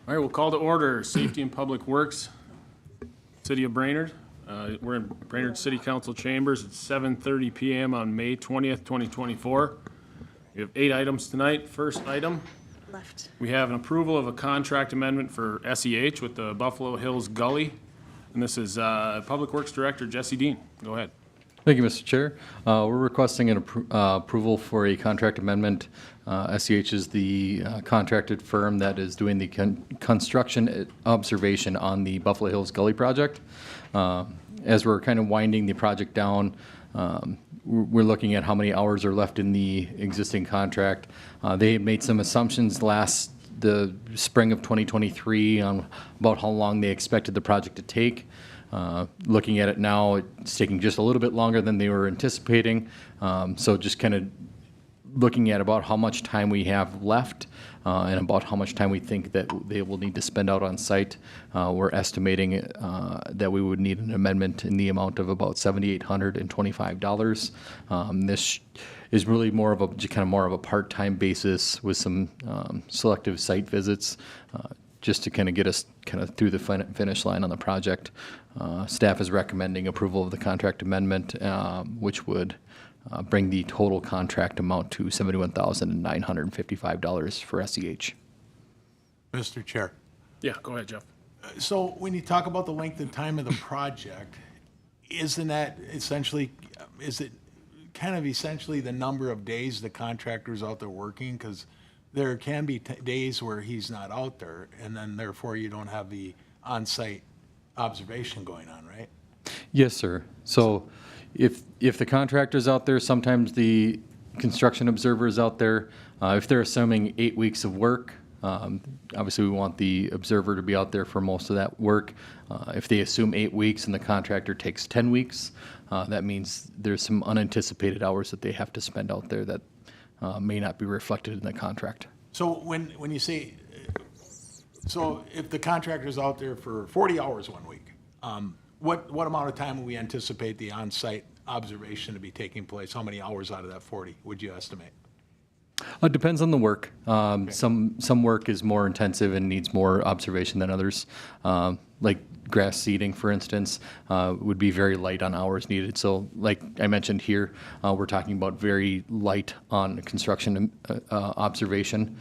All right, we'll call to order Safety and Public Works, City of Brainerd. We're in Brainerd City Council chambers at 7:30 PM on May 20th, 2024. We have 8 items tonight. First item, Left. we have an approval of a contract amendment for SEH with the Buffalo Hills Gully. And this is Public Works Director Jesse Dean. Go ahead. Thank you, Mr. Chair. We're requesting an approval for a contract amendment. SEH is the contracted firm that is doing the construction observation on the Buffalo Hills Gully project. As we're kind of winding the project down, we're looking at how many hours are left in the existing contract. They had made some assumptions the spring of 2023 on about how long they expected the project to take. Looking at it now, it's taking just a little bit longer than they were anticipating. So just kind of looking at about how much time we have left and about how much time we think that they will need to spend out on site. We're estimating that we would need an amendment in the amount of about $7,825. This is really more of a part-time basis with some selective site visits, just to kind of get us kind of through the finish line on the project. Staff is recommending approval of the contract amendment, which would bring the total contract amount to $71,955 for SEH. Mr. Chair. Yeah, go ahead, Jeff. So when you talk about the length and time of the project, isn't that essentially, is it kind of essentially the number of days the contractor's out there working? Because there can be days where he's not out there, and then therefore you don't have the on-site observation going on, right? Yes, sir. So if the contractor's out there, sometimes the construction observer is out there. If they're assuming 8 weeks of work, obviously we want the observer to be out there for most of that work. If they assume 8 weeks and the contractor takes 10 weeks, that means there's some unanticipated hours that they have to spend out there that may not be reflected in the contract. So when you say, so if the contractor's out there for 40 hours one week, what amount of time would we anticipate the on-site observation to be taking place? How many hours out of that 40 would you estimate? It depends on the work. Some work is more intensive and needs more observation than others. Like grass seeding, for instance, would be very light on hours needed. So like I mentioned here, we're talking about very light on construction observation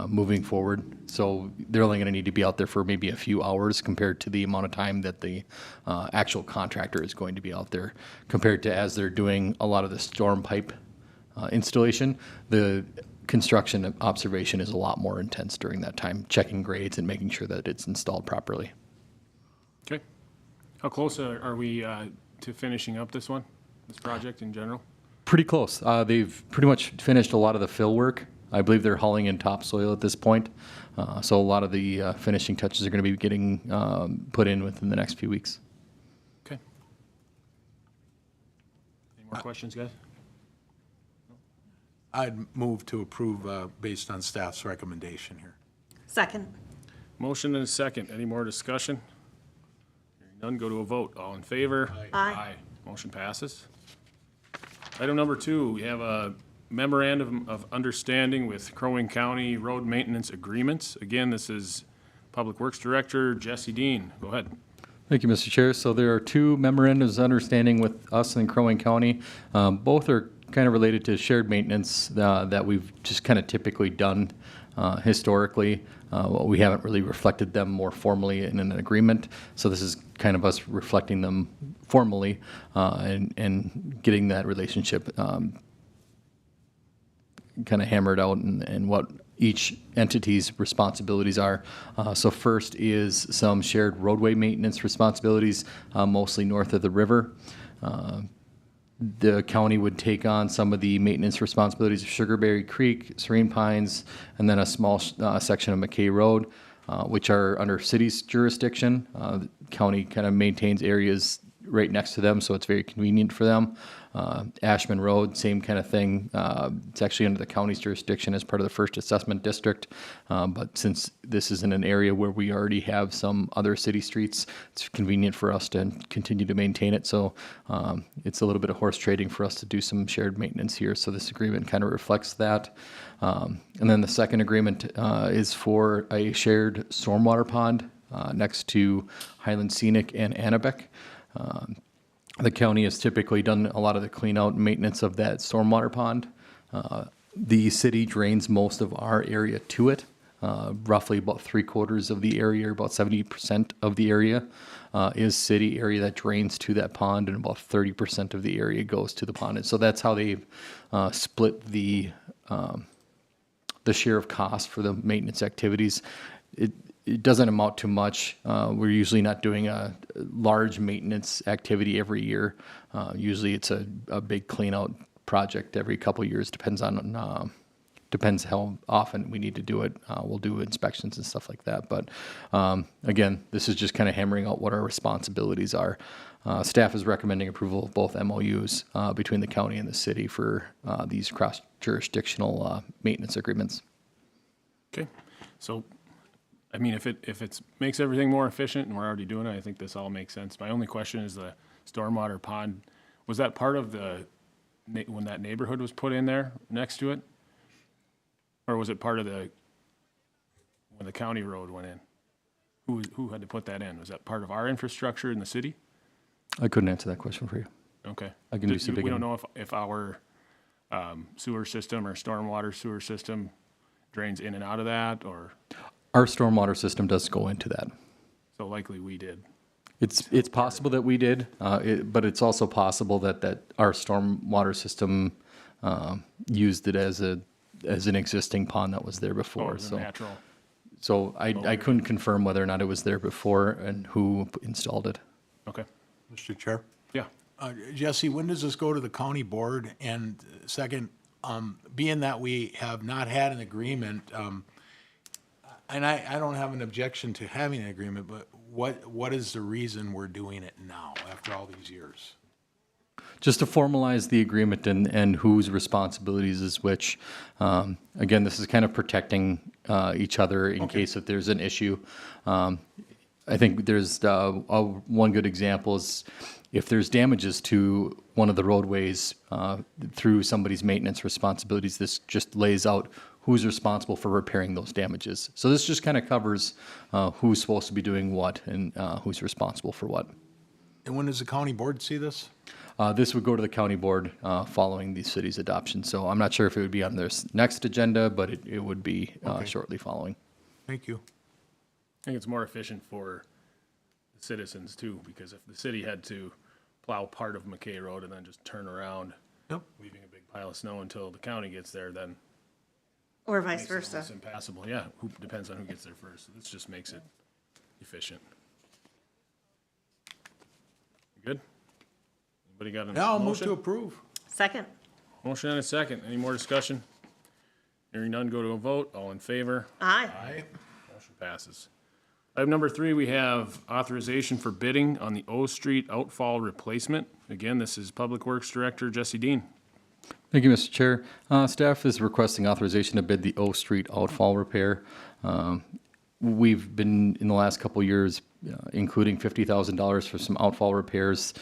moving forward. So they're only going to need to be out there for maybe a few hours compared to the amount of time that the actual contractor is going to be out there, compared to as they're doing a lot of the storm pipe installation. The construction observation is a lot more intense during that time, checking grades and making sure that it's installed properly. Okay. How close are we to finishing up this project in general? Pretty close. They've pretty much finished a lot of the fill work. I believe they're hauling in topsoil at this point. So a lot of the finishing touches are going to be getting put in within the next few weeks. Okay. Any more questions, guys? I'd move to approve based on staff's recommendation here. Second. Motion and a second. Any more discussion? Hearing none, go to a vote. All in favor? Aye. Motion passes. Item number 2, we have a memorandum of understanding with Crow Wing County Road Maintenance Agreements. Again, this is Public Works Director Jesse Dean. Go ahead. Thank you, Mr. Chair. So there are 2 memorandums of understanding with us and Crow Wing County. Both are kind of related to shared maintenance that we've just kind of typically done historically. We haven't really reflected them more formally in an agreement. So this is kind of us reflecting them formally and getting that relationship kind of hammered out and what each entity's responsibilities are. So first is some shared roadway maintenance responsibilities, mostly north of the river. The county would take on some of the maintenance responsibilities of Sugarberry Creek, Serene Pines, and then a small section of McKay Road, which are under city's jurisdiction. The county kind of maintains areas right next to them, so it's very convenient for them. Ashman Road, same kind of thing. It's actually under the county's jurisdiction as part of the first assessment district. But since this is in an area where we already have some other city streets, it's convenient for us to continue to maintain it. So it's a little bit of horse trading for us to do some shared maintenance here. So this agreement kind of reflects that. And then the second agreement is for a shared stormwater pond next to Highland Scenic and Annabec. The county has typically done a lot of the clean out and maintenance of that stormwater pond. The city drains most of our area to it. Roughly about 3/4 of the area, or about 70% of the area, is city area that drains to that pond, and about 30% of the area goes to the pond. And so that's how they split the share of cost for the maintenance activities. It doesn't amount to much. We're usually not doing a large maintenance activity every year. Usually it's a big clean out project every couple of years. Depends how often we need to do it. We'll do inspections and stuff like that. But again, this is just kind of hammering out what our responsibilities are. Staff is recommending approval of both MOUs between the county and the city for these cross-jurisdictional maintenance agreements. Okay, so, I mean, if it makes everything more efficient and we're already doing it, I think this all makes sense. My only question is the stormwater pond, was that part of when that neighborhood was put in there next to it? Or was it part of when the county road went in? Who had to put that in? Was that part of our infrastructure in the city? I couldn't answer that question for you. Okay. I can do some We digging. don't know if our sewer system or stormwater sewer system drains in and out of that, or, Our stormwater system does go into that. so likely we did. It's possible that we did, but it's also possible that our stormwater system used it as an existing pond that was there before. Or is it natural? So I couldn't confirm whether or not it was there before and who installed it. Okay, Mr. Chair? yeah. Jesse, when does this go to the county board? And second, being that we have not had an agreement, and I don't have an objection to having an agreement, but what is the reason we're doing it now after all these years? Just to formalize the agreement and whose responsibilities is which. Again, this is kind of protecting each other in case if there's an issue. I think there's one good example is if there's damages to one of the roadways through somebody's maintenance responsibilities, this just lays out who's responsible for repairing those damages. So this just kind of covers who's supposed to be doing what and who's responsible for what. And when does the county board see this? This would go to the county board following the city's adoption. So I'm not sure if it would be on their next agenda, but it would be shortly following. Thank you. I think it's more efficient for the citizens too, because if the city had to plow part of McKay Road and then just turn around, Yep. leaving a big pile of snow until the county gets there, then Or vice makes it versa. almost impassable. Yeah, depends on who gets there first. This just makes it efficient. You good? Anybody got a Now I'll move to motion? approve. Second. Motion and a second. Any more discussion? Hearing none, go to a vote. All in favor? Aye. Aye. Motion passes. Item number 3, we have authorization for bidding on the O Street outfall replacement. Again, this is Public Works Director Jesse Dean. Thank you, Mr. Chair. Staff is requesting authorization to bid the O Street outfall repair. We've been, in the last couple of years, including $50,000 for some outfall repairs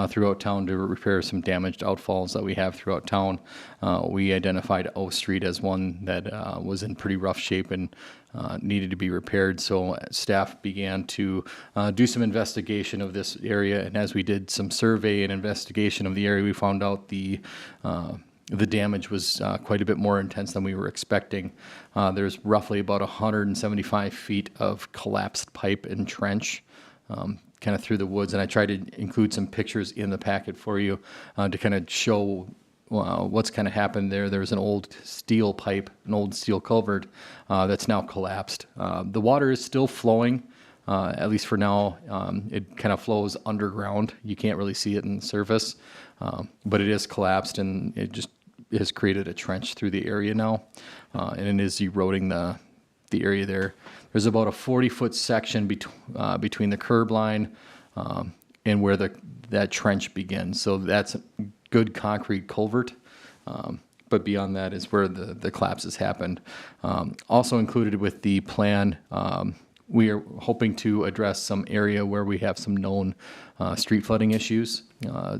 throughout town to repair some damaged outfalls that we have throughout town. We identified O Street as one that was in pretty rough shape and needed to be repaired. So staff began to do some investigation of this area. And as we did some survey and investigation of the area, we found out the damage was quite a bit more intense than we were expecting. There's roughly about 175 feet of collapsed pipe and trench kind of through the woods. And I tried to include some pictures in the packet for you to kind of show what's kind of happened there. There's an old steel pipe, an old steel culvert that's now collapsed. The water is still flowing. At least for now, it kind of flows underground. You can't really see it in the surface, but it is collapsed and it just has created a trench through the area now, and it is eroding the area there. There's about a 40-foot section between the curb line, and where that trench begins. So that's a good concrete culvert. But beyond that is where the collapses happened. Also included with the plan, we are hoping to address some area where we have some known street flooding issues.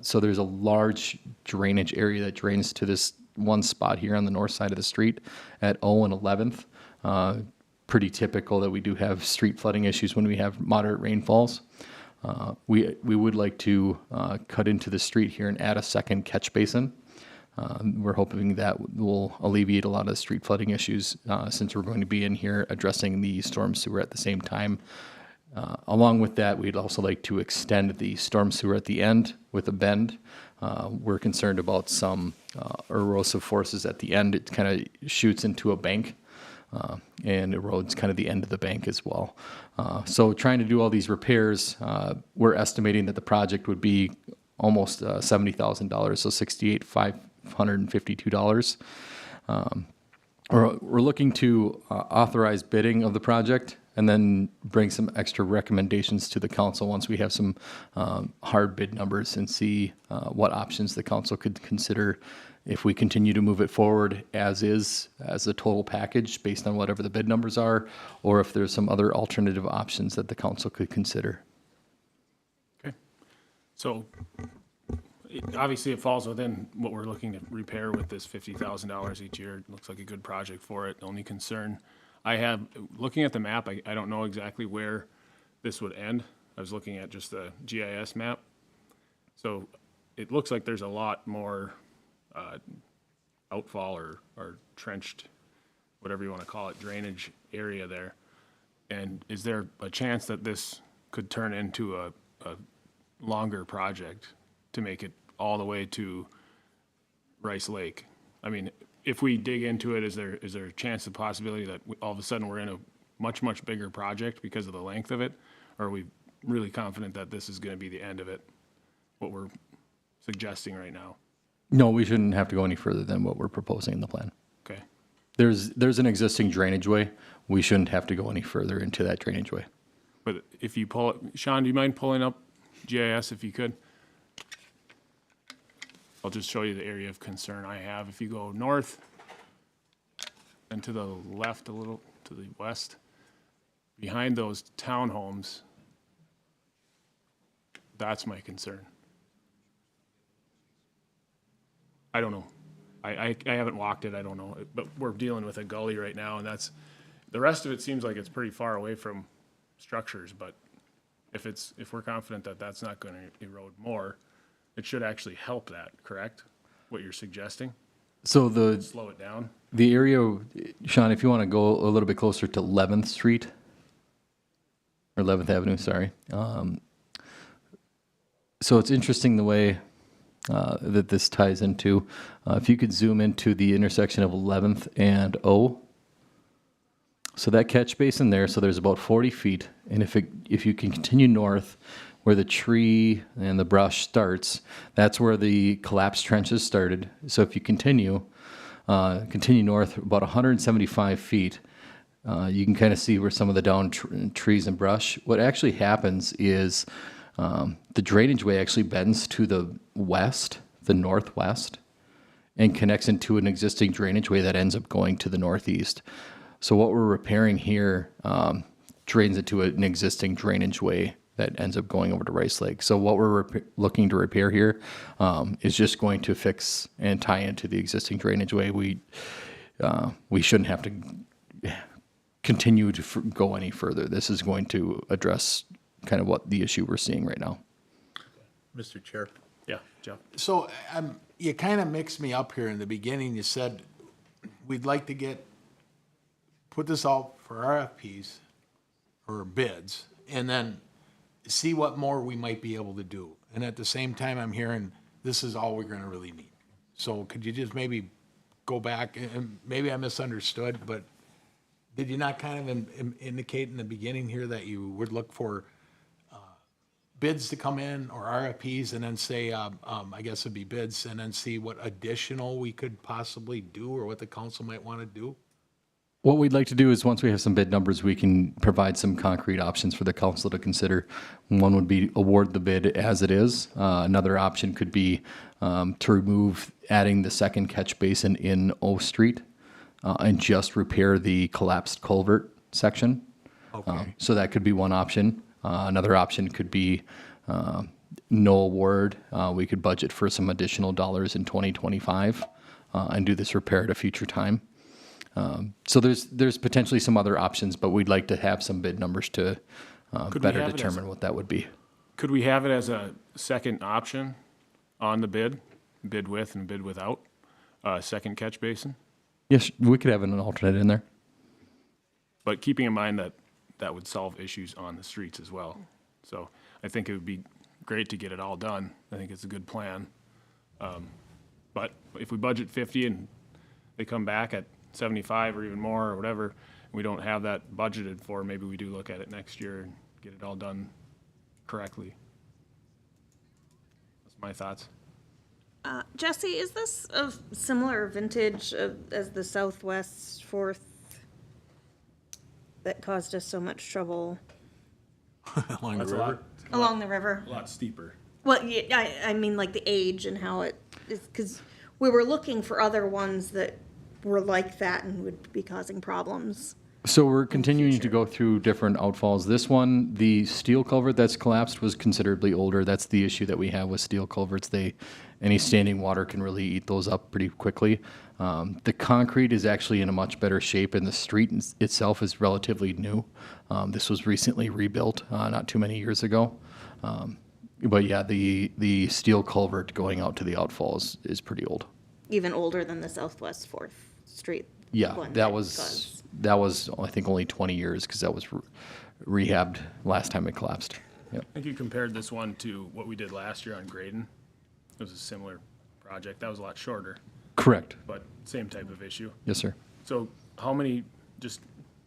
So there's a large drainage area that drains to this one spot here on the north side of the street at O and 11th. Pretty typical that we do have street flooding issues when we have moderate rainfalls. We would like to cut into the street here and add a second catch basin. We're hoping that will alleviate a lot of the street flooding issues since we're going to be in here addressing the storm sewer at the same time. Along with that, we'd also like to extend the storm sewer at the end with a bend. We're concerned about some erosive forces at the end. It kind of shoots into a bank and erodes kind of the end of the bank as well. So trying to do all these repairs, we're estimating that the project would be almost $70,000, so $68,552. We're looking to authorize bidding of the project and then bring some extra recommendations to the council once we have some hard bid numbers and see what options the council could consider if we continue to move it forward as is, as a total package based on whatever the bid numbers are, or if there's some other alternative options that the council could consider. Okay. So obviously it falls within what we're looking to repair with this $50,000 each year. It looks like a good project for it. The only concern I have, looking at the map, I don't know exactly where this would end. I was looking at just the GIS map. So it looks like there's a lot more outfall or trenched, whatever you want to call it, drainage area there. And is there a chance that this could turn into a longer project to make it all the way to Rice Lake? I mean, if we dig into it, is there a chance, the possibility that all of a sudden we're in a much, much bigger project because of the length of it? Or are we really confident that this is going to be the end of it, what we're suggesting right now? No, we shouldn't have to go any further than what we're proposing in the plan. Okay. There's an existing drainage way. We shouldn't have to go any further into that drainage way. But if you pull it, Sean, do you mind pulling up GIS if you could? I'll just show you the area of concern I have. If you go north and to the left a little, to the west, behind those townhomes, that's my concern. I don't know. I haven't walked it, I don't know. But we're dealing with a gully right now, and the rest of it seems like it's pretty far away from structures, but if we're confident that that's not going to erode more, it should actually help that, correct? What you're suggesting? So Slow it down? the area, Sean, if you want to go a little bit closer to 11th Street, or 11th Avenue, sorry. So it's interesting the way that this ties into. If you could zoom into the intersection of 11th and O. So that catch basin there, so there's about 40 feet. And if you can continue north where the tree and the brush starts, that's where the collapsed trenches started. So if you continue north about 175 feet, you can kind of see where some of the down trees and brush. What actually happens is the drainage way actually bends to the west, the northwest, and connects into an existing drainage way that ends up going to the northeast. So what we're repairing here drains into an existing drainage way that ends up going over to Rice Lake. So what we're looking to repair here is just going to fix and tie into the existing drainage way. We shouldn't have to continue to go any further. This is going to address kind of what the issue we're seeing right now. Mr. Chair. Yeah, Jeff. So you kind of mixed me up here in the beginning. You said we'd like to put this out for RFPs or bids and then see what more we might be able to do. And at the same time, I'm hearing this is all we're going to really need. So could you just maybe go back and maybe I misunderstood, but did you not kind of indicate in the beginning here that you would look for bids to come in or RFPs and then say, I guess it'd be bids and then see what additional we could possibly do or what the council might want to do? What we'd like to do is, once we have some bid numbers, we can provide some concrete options for the council to consider. One would be award the bid as it is. Another option could be to remove adding the second catch basin in O Street and just repair the collapsed culvert section. Okay. So that could be one option. Another option could be no award. We could budget for some additional dollars in 2025 and do this repair at a future time. So there's potentially some other options, but we'd like to have some bid numbers to Could we better have it as- determine what that would be. Could we have it as a second option on the bid with and bid without, second catch basin? Yes, we could have an alternate in there. But keeping in mind that that would solve issues on the streets as well. So I think it would be great to get it all done. I think it's a good plan. But if we budget 50 and they come back at 75 or even more or whatever, and we don't have that budgeted for, maybe we do look at it next year and get it all done correctly. That's my thoughts. Jesse, is this of similar vintage as the Southwest Fourth that caused us so much trouble Along the That's a river. lot, along the river? a lot steeper. Well, yeah, I mean, like the age and how it is, because we were looking for other ones that were like that and would be causing problems. So we're continuing to go through different outfalls. This one, the steel culvert that's collapsed was considerably older. That's the issue that we have with steel culverts. Any standing water can really eat those up pretty quickly. The concrete is actually in a much better shape, and the street itself is relatively new. This was recently rebuilt, not too many years ago. But yeah, the steel culvert going out to the outfalls is pretty old. Even older than the Southwest Fourth Street. Yeah, one that caused- was I think only 20 years because that was rehabbed last time it collapsed. Yep. I think you compared this one to what we did last year on Graydon. It was a similar project. That was a lot shorter, Correct. but same type of issue. Yes, sir. So how many, just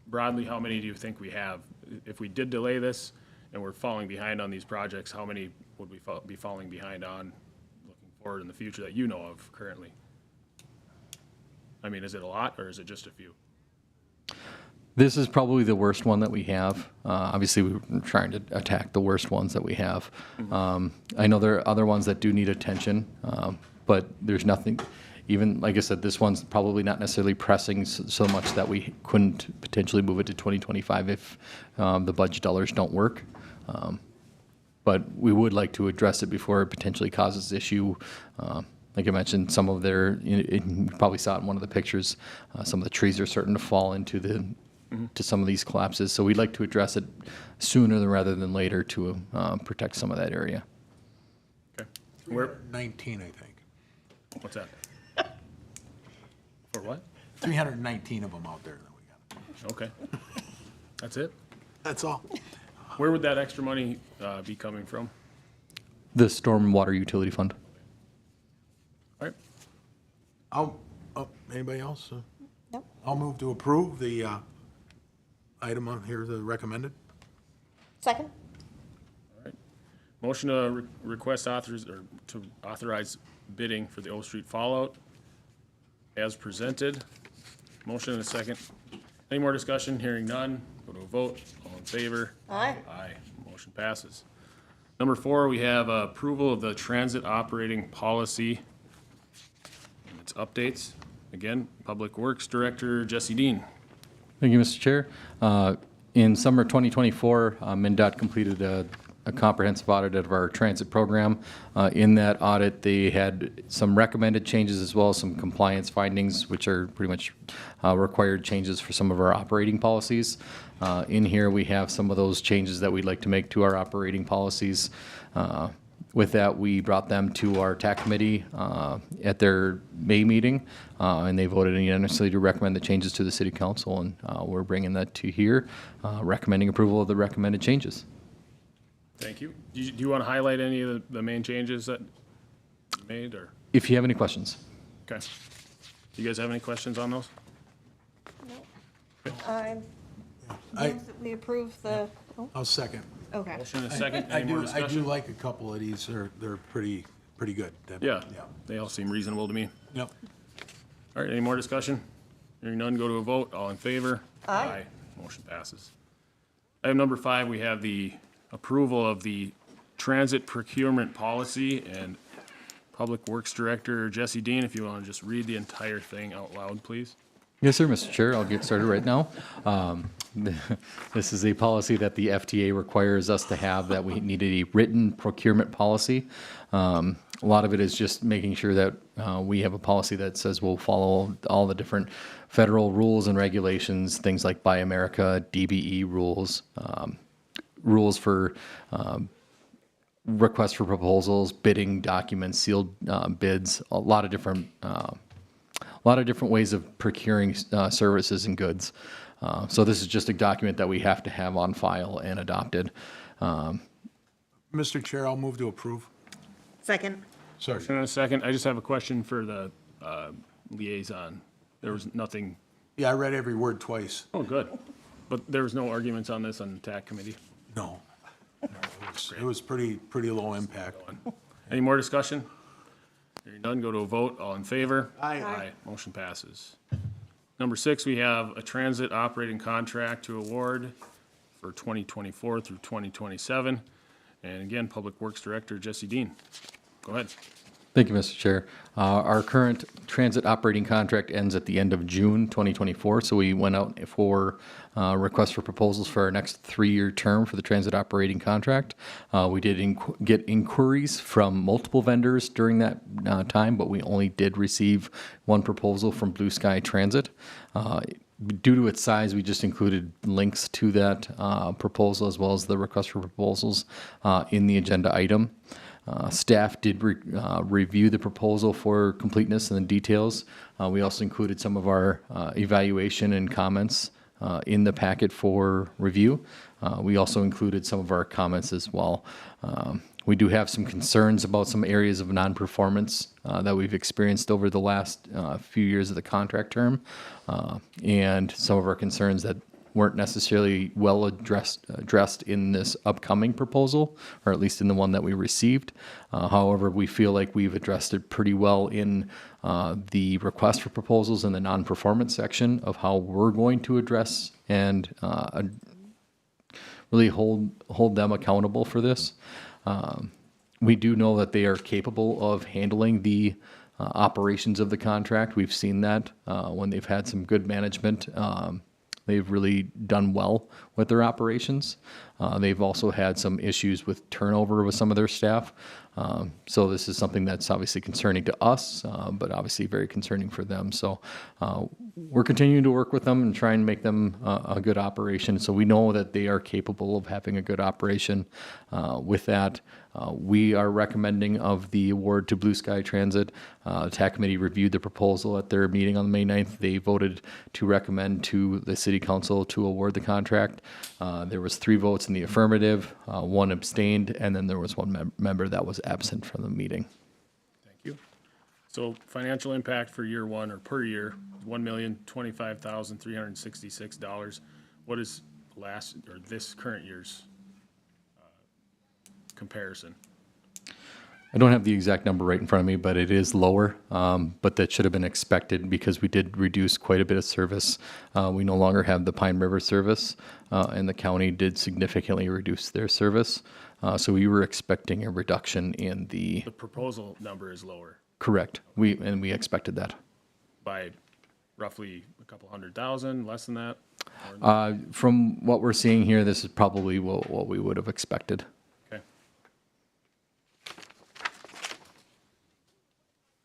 broadly, how many do you think we have? If we did delay this and we're falling behind on these projects, how many would we be falling behind on looking forward in the future that you know of currently? I mean, is it a lot or is it just a few? This is probably the worst one that we have. Obviously, we're trying to attack the worst ones that we have. I know there are other ones that do need attention, but there's nothing, even, like I said, this one's probably not necessarily pressing so much that we couldn't potentially move it to 2025 if the budget dollars don't work. But we would like to address it before it potentially causes issue. Like I mentioned, some of you probably saw it in one of the pictures, some of the trees are starting to fall into to some of these collapses. So we'd like to address it sooner rather than later to protect some of that area. Okay. Where, 19, I think. what's that? For what? 319 of them out there that we got. Okay. That's it? That's all. Where would that extra money be coming from? The Stormwater Utility Fund. All right. Anybody else? Nope. I'll move to approve the item on here, the recommended. Second? Motion to request to authorize bidding for the O Street fallout as presented. Motion and a second. Any more discussion? Hearing none. Go to a vote. All in favor? Aye. Aye. Motion passes. Number 4, we have approval of the transit operating policy and its updates. Again, Public Works Director Jesse Dean. Thank you, Mr. Chair. In summer 2024, MnDOT completed a comprehensive audit of our transit program. In that audit, they had some recommended changes as well as some compliance findings, which are pretty much required changes for some of our operating policies. In here, we have some of those changes that we'd like to make to our operating policies. With that, we brought them to our TAC committee at their May meeting, and they voted unanimously to recommend the changes to the city council, and we're bringing that to here, recommending approval of the recommended changes. Thank you. Do you want to highlight any of the main changes that you made, or? If you have any questions. Okay. Do you guys have any questions on those? I I- move that we approve the, oh, I'll second. okay. Motion and a second. I Any more do discussion? like a couple of these, they're pretty good. Yeah, they all seem reasonable to me. Yep. All right, any more discussion? Hearing none, go to a vote. All in favor? Aye. Motion passes. Item number 5, we have the approval of the transit procurement policy, and Public Works Director Jesse Dean, if you want to just read the entire thing out loud, please. Yes, sir, Mr. Chair. I'll get started right now. This is a policy that the FTA requires us to have, that we needed a written procurement policy. A lot of it is just making sure that we have a policy that says we'll follow all the different federal rules and regulations, things like Buy America, DBE rules, rules for requests for proposals, bidding documents, sealed bids, a lot of different ways of procuring services and goods. So this is just a document that we have to have on file and adopted. Mr. Chair, I'll move to approve. Second. Sorry. In a second, I just have a question for the liaison. There was nothing, Yeah, I read every word twice. oh, good. But there was no arguments on this on the TAC committee? No. It was pretty low impact. Any more discussion? Hearing none, go to a vote. All in favor? Aye. Aye. Motion passes. Number 6, we have a transit operating contract to award for 2024 through 2027. And again, Public Works Director Jesse Dean. Go ahead. Thank you, Mr. Chair. Our current transit operating contract ends at the end of June 2024, so we went out for requests for proposals for our next 3-year term for the transit operating contract. We did get inquiries from multiple vendors during that time, but we only did receive one proposal from Blue Sky Transit. Due to its size, we just included links to that proposal as well as the request for proposals in the agenda item. Staff did review the proposal for completeness and the details. We also included some of our evaluation and comments in the packet for review. We also included some of our comments as well. We do have some concerns about some areas of non-performance that we've experienced over the last few years of the contract term, and some of our concerns that weren't necessarily well addressed in this upcoming proposal, or at least in the one that we received. However, we feel like we've addressed it pretty well in the request for proposals in the non-performance section of how we're going to address and really hold them accountable for this. We do know that they are capable of handling the operations of the contract. We've seen that when they've had some good management. They've really done well with their operations. They've also had some issues with turnover with some of their staff. So this is something that's obviously concerning to us, but obviously very concerning for them. So we're continuing to work with them and try and make them a good operation. So we know that they are capable of having a good operation. With that, we are recommending of the award to Blue Sky Transit. The TAC committee reviewed the proposal at their meeting on May 9th. They voted to recommend to the city council to award the contract. There was 3 votes in the affirmative, 1 abstained, and then there was 1 member that was absent from the meeting. Thank you. So financial impact for year 1 or per year, $1,025,366. What is this current year's comparison? I don't have the exact number right in front of me, but it is lower, but that should have been expected because we did reduce quite a bit of service. We no longer have the Pine River service, and the county did significantly reduce their service. So we were expecting a reduction in the, The proposal number is lower correct, we expected that. by roughly a couple 100,000, less than that? From what we're seeing here, this is probably what we would have expected. Okay.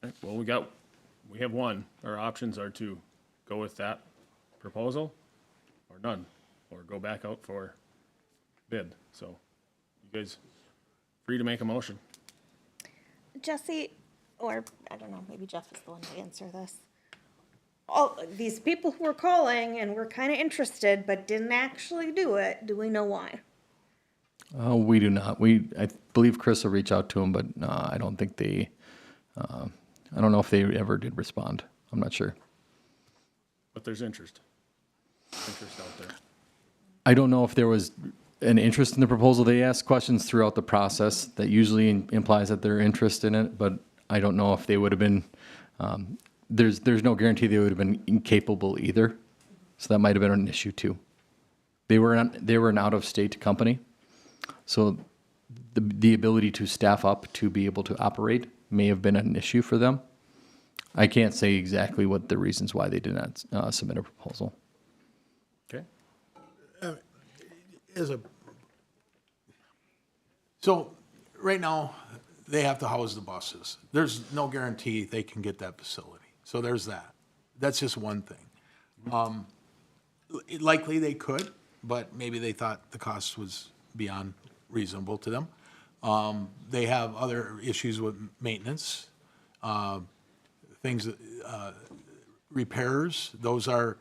Okay, well, we have one. Our options are to go with that proposal or none, or go back out for bid. So you guys free to make a motion. Jesse, or I don't know, maybe Jeff is the one to answer this. All these people who were calling and were kind of interested but didn't actually do it, do we know why? We do not. I believe Chris will reach out to them, but I don't think they, I don't know if they ever did respond. I'm not sure. But there's interest out there. I don't know if there was an interest in the proposal. They asked questions throughout the process that usually implies that they're interested in it, but I don't know if they would have been there's no guarantee they would have been incapable either. So that might have been an issue too. They were an out-of-state company, so the ability to staff up to be able to operate may have been an issue for them. I can't say exactly what the reasons why they did not submit a proposal. Okay. So right now, they have to house the buses. There's no guarantee they can get that facility. So there's that. That's just one thing. Likely they could, but maybe they thought the cost was beyond reasonable to them. They have other issues with maintenance, things, repairs. Those are,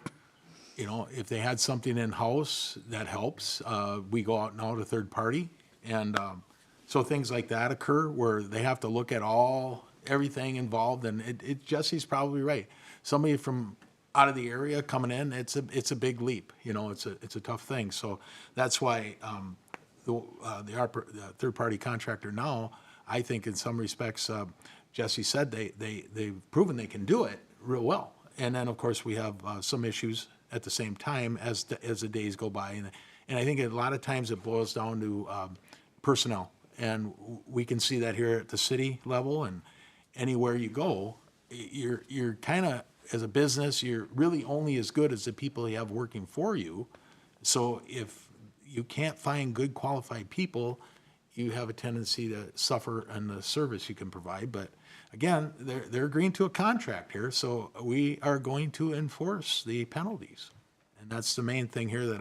if they had something in-house, that helps. We go out now to third party. And so things like that occur where they have to look at everything involved. And Jesse's probably right. Somebody from out of the area coming in, it's a big leap. It's a tough thing. So that's why the third-party contractor now, I think in some respects, Jesse said they've proven they can do it real well. And then, of course, we have some issues at the same time as the days go by. And I think a lot of times it boils down to personnel. And we can see that here at the city level, and anywhere you go, you're kind of, as a business, you're really only as good as the people you have working for you. So if you can't find good qualified people, you have a tendency to suffer on the service you can provide. But again, they're agreeing to a contract here, so we are going to enforce the penalties. And that's the main thing here that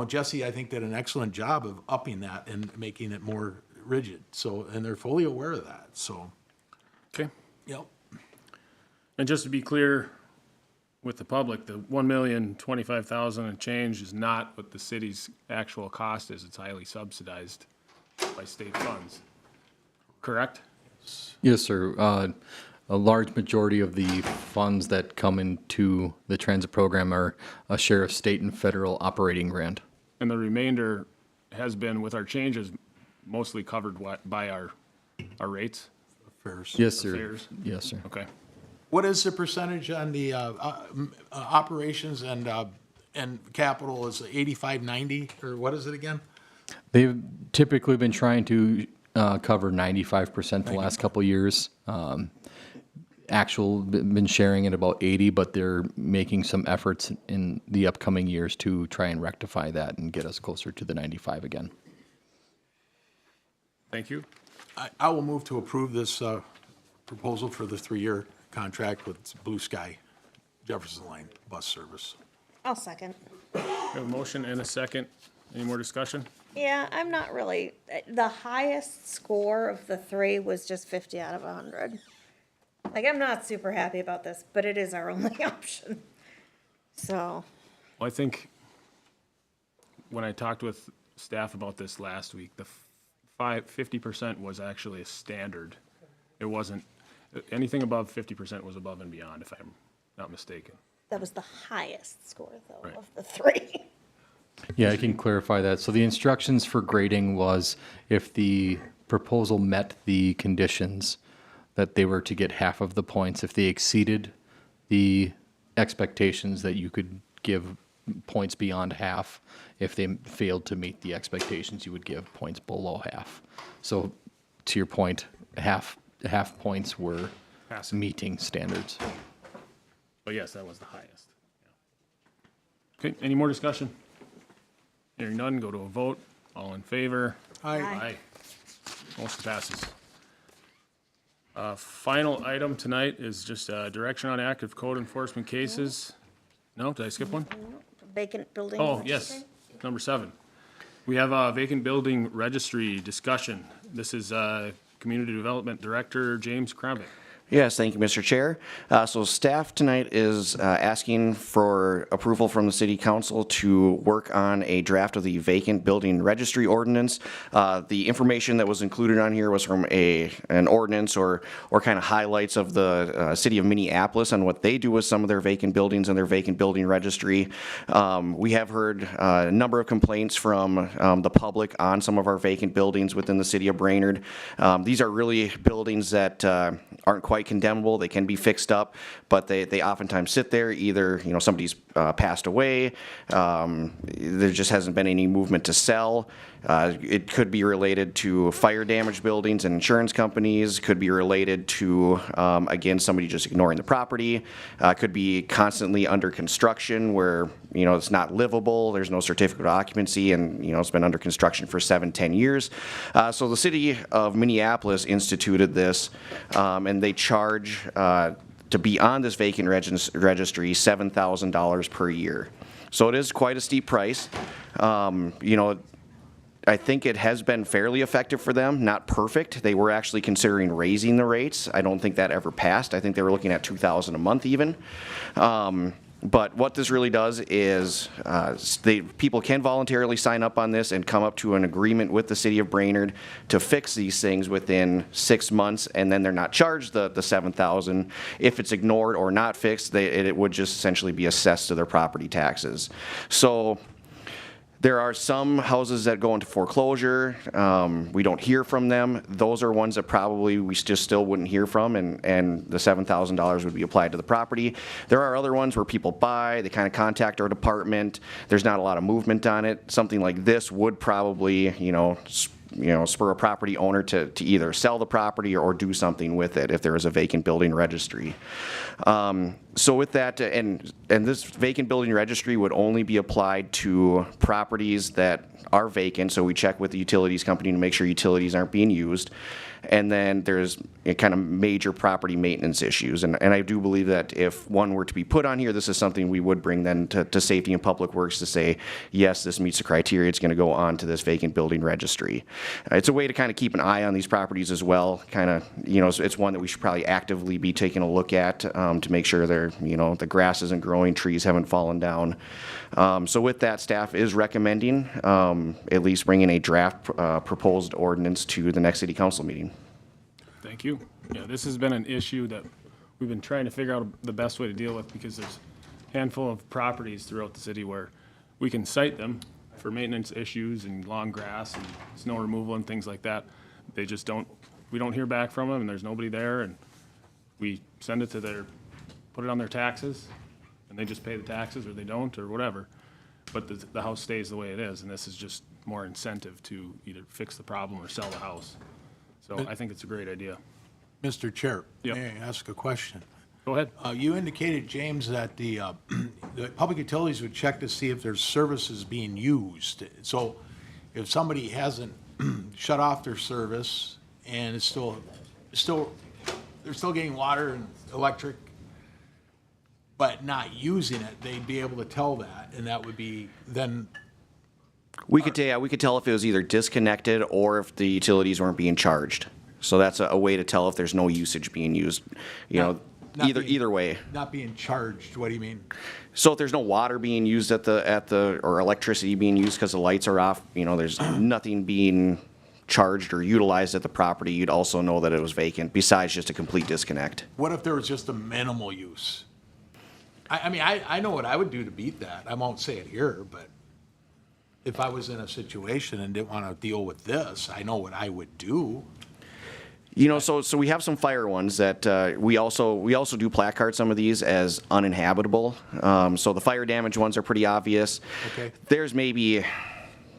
Jesse, I think, did an excellent job of upping that and making it more rigid. So, and they're fully aware of that, so. Okay. Yep. And just to be clear with the public, the $1,025,000 and change is not what the city's actual cost is. It's highly subsidized by state funds. Correct? Yes, sir. A large majority of the funds that come into the transit program are a share of state and federal operating grant. And the remainder has been, with our changes, mostly covered by our rates? Fares. Yes, sir. Fares? Yes, sir. Okay. What is the percentage on the operations and capital? Is it 85-90, or what is it again? They've typically been trying to cover 95% the last couple years. Been sharing at about 80, but they're making some efforts in the upcoming years to try and rectify that and get us closer to the 95 again. Thank you. I will move to approve this proposal for the 3-year contract with Blue Sky Jefferson Line bus service. I'll second. We have a motion and a second. Any more discussion? Yeah, I'm not really, the highest score of the 3 was just 50 out of 100. Like, I'm not super happy about this, but it is our only option. So, Well, I think when I talked with staff about this last week, the 50% was actually a standard. It wasn't, anything above 50% was above and beyond, if I'm not mistaken. that was the highest score, though, Right. of the 3. Yeah, I can clarify that. So the instructions for grading was if the proposal met the conditions, that they were to get half of the points. If they exceeded the expectations, that you could give points beyond half. If they failed to meet the expectations, you would give points below half. So to your point, half points were Passing. meeting standards. But yes, that was the highest. Okay, any more discussion? Hearing none, go to a vote. All in favor? Aye. Motion passes. Final item tonight is just direction on active code enforcement cases. No, did I skip one? Vacant building. Oh, yes, number 7. We have a vacant building registry discussion. This is Community Development Director James Krombeck. Yes, thank you, Mr. Chair. So staff tonight is asking for approval from the City Council to work on a draft of the vacant building registry ordinance. The information that was included on here was from an ordinance or kind of highlights of the City of Minneapolis and what they do with some of their vacant buildings and their vacant building registry. We have heard a number of complaints from the public on some of our vacant buildings within the City of Brainerd. These are really buildings that aren't quite quite condemnable. They can be fixed up, but they oftentimes sit there. Either, you know, somebody's passed away, there just hasn't been any movement to sell. It could be related to fire damaged buildings and insurance companies, could be related to, again, somebody just ignoring the property, could be constantly under construction where, you know, it's not livable, there's no certificate of occupancy, and, you know, it's been under construction for 7-10 years. So the city of Minneapolis instituted this, and they charge, to be on this vacant registry, $7,000 per year. So it is quite a steep price. You know, I think it has been fairly effective for them, not perfect. They were actually considering raising the rates. I don't think that ever passed. I think they were looking at $2,000 a month even. But what this really does is people can voluntarily sign up on this and come up to an agreement with the city of Brainerd to fix these things within 6 months, and then they're not charged the $7,000. If it's ignored or not fixed, it would just essentially be assessed to their property taxes. So there are some houses that go into foreclosure. We don't hear from them. Those are ones that probably we just still wouldn't hear from, and the $7,000 would be applied to the property. There are other ones where people buy, they kind of contact our department. There's not a lot of movement on it. Something like this would probably, spur a property owner to either sell the property or do something with it if there is a vacant building registry. So with that, and this vacant building registry would only be applied to properties that are vacant, so we check with the utilities company to make sure utilities aren't being used. And then there's kind of major property maintenance issues. And I do believe that if one were to be put on here, this is something we would bring then to Safety and Public Works to say, yes, this meets the criteria, it's going to go on to this vacant building registry. It's a way to kind of keep an eye on these properties as well. Kind of, it's one that we should probably actively be taking a look at to make sure they're, the grass isn't growing, trees haven't fallen down. So with that, staff is recommending at least bringing a draft proposed ordinance to the next city council meeting. Thank you. Yeah, this has been an issue that we've been trying to figure out the best way to deal with, because there's a handful of properties throughout the city where we can cite them for maintenance issues and long grass and snow removal and things like that. They just we don't hear back from them, and there's nobody there, and we send it to put it on their taxes, and they just pay the taxes, or they don't, or whatever. But the house stays the way it is, and this is just more incentive to either fix the problem or sell the house. So I think it's a great idea. Mr. Chair, Yep. may I ask a question? Go ahead. You indicated, James, that the public utilities would check to see if there's services being used. So if somebody hasn't shut off their service and it's they're still getting water and electric, but not using it, they'd be able to tell that, and that would be then. We could tell if it was either disconnected or if the utilities weren't being charged. So that's a way to tell if there's no usage being used. Either way. Not being charged. What do you mean? So if there's no water being used or electricity being used because the lights are off, there's nothing being charged or utilized at the property, you'd also know that it was vacant, besides just a complete disconnect. What if there was just a minimal use? I know what I would do to beat that. I won't say it here, but if I was in a situation and didn't want to deal with this, I know what I would do. So we have some fire ones that we also do placard some of these as uninhabitable. So the fire damage ones are pretty obvious. Okay. There's maybe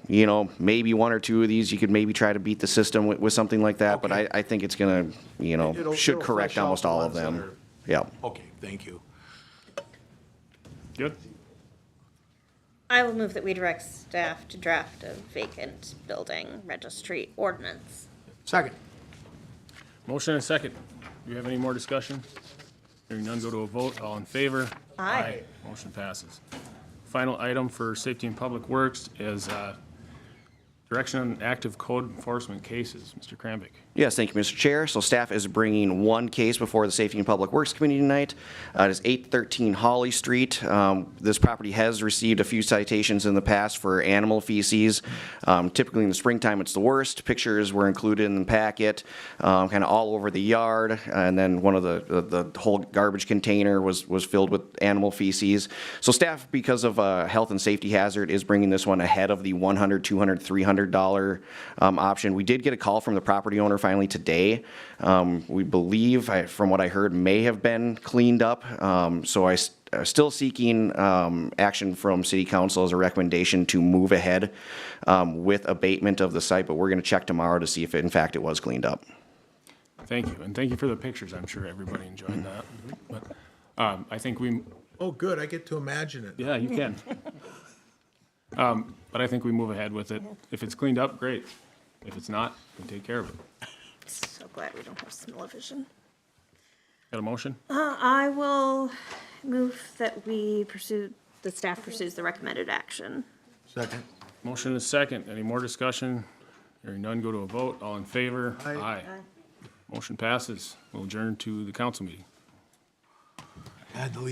one or two of these you could maybe try to beat the system with something like that. Okay. But I think it's gonna should it'll correct flush out almost the all of ones that them. Yeah. Okay, thank you. Good. I will move that we direct staff to draft a vacant building registry ordinance. Second. Motion and a second. Do you have any more discussion? Hearing none, go to a vote. All in favor? Aye. Motion passes. Final item for Safety and Public Works is direction on active code enforcement cases. Mr. Kramvik. Yes, thank you, Mr. Chair. So staff is bringing one case before the Safety and Public Works Committee tonight. It is 813 Holly Street. This property has received a few citations in the past for animal feces. Typically in the springtime, it's the worst. Pictures were included in the packet, kind of all over the yard. And then one of the whole garbage container was filled with animal feces. So staff, because of a health and safety hazard, is bringing this one ahead of the 100, 200, 300 $1,500 option. We did get a call from the property owner finally today. We believe, from what I heard, may have been cleaned up. So still seeking action from city council as a recommendation to move ahead with abatement of the site, but we're going to check tomorrow to see if in fact it was cleaned up. Thank you, and thank you for the pictures. I'm sure everybody enjoyed that. But I think Oh, good, I get to imagine it. yeah, you can. But I think we move ahead with it. If it's cleaned up, great. If it's not, we take care of it. So glad we don't have smell-o-vision. Got a motion? I will move that the staff pursues the recommended action. Second. Motion is second. Any more discussion? Hearing none, go to a vote. All in favor? Aye. Motion passes. We'll adjourn to the council meeting. Had to leave